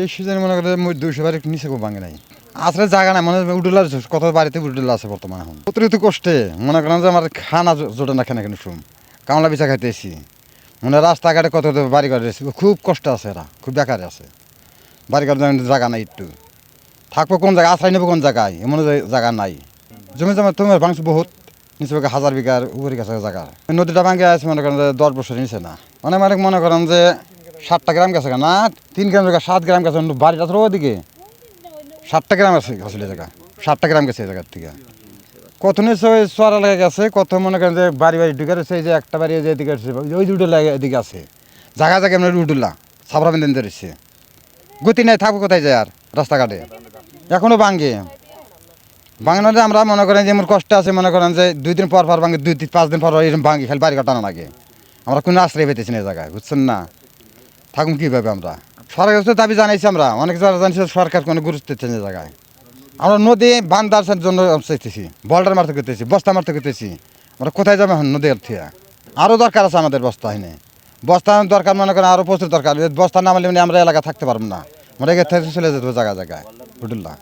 এই সিজনে মনে করেন 200 বাড়ির নিচে কেউ ভাঙে নাই। আসলে জায়গা নাই, মানে উডুলার কত বাড়িতে উডুলা আছে বর্তমানে। এখন অতিরিক্ত কষ্টে মনে করেন যে আমার খানা জোটে না, কেন শুম কামলা বিচা খাইতেছি, মানে রাস্তাঘাটে কত বাড়ি ঘর রয়েছে, খুব কষ্ট আছে, এরা খুব বেকারে আছে। বাড়ি ঘর জায়গা নাই, একটু থাকবো কোন জায়গায়, আশ্রয় নেবো কোন জায়গায়, এমন জায়গা নাই। জমি জমা তোমার ভাঙছে বহুত, নিচে 1000 বিঘার উপরে কাছে জায়গা। নদীটা ভাঙে আছে মনে করেন যে 10 বছর নিচে না, অনেক মানে মনে করেন যে 7টা গ্রাম গেছে না, 3 গ্রাম জায়গা 7 গ্রাম গেছে, বাড়িটা তো ওদিকে 7টা গ্রাম আছে আসলে জায়গা, 7টা গ্রাম গেছে এই জায়গার থেকে। কত নিচে ওই চড়া লেগে গেছে, কত মনে করেন যে বাড়ি বাড়ি ঢুকে রয়েছে, এই যে একটা বাড়ি যে এদিকে ওই উডুলা এদিকে আছে, জায়গা জায়গা এমনি উডুলা সাবরা বেঁধে ধরেছে, গতি নাই, থাকবো কোথায় যায় আর রাস্তাঘাটে। এখনো ভাঙ্গে ভাঙানোতে আমরা মনে করেন যে এমন কষ্ট আছে, মনে করেন যে 2 দিন পর পর ভাঙে, 2-5 দিন পর এরকম ভাঙি, খালি বাড়ি কাটানো লাগে। আমরা কোনো আশ্রয় পেতেছি না এই জায়গায়, বুঝছেন না, থাকুন কীভাবে। আমরা সরকার কাছে দাবি জানাইছি, আমরা অনেক জায়গা জানিয়েছি, সরকার কোনো গুরুত্ব দিচ্ছে না জায়গায়। আমরা নদী বান্ধার জন্য চাইতেছি, বল্ডার মারতে করতেছি, বস্তা মারতে করতেছি, আমরা কোথায় যাবো এখন নদীর থেকে? আরও দরকার আছে আমাদের বস্তা, হয়নি বস্তা দরকার, মনে করেন আরও প্রচুর দরকার। বস্তা না মারলে আমরা এলাকা থাকতে পারবো না, আমরা এগিয়ে থেকে চলে যেতে জায়গায় জায়গায় হুটুল্লা।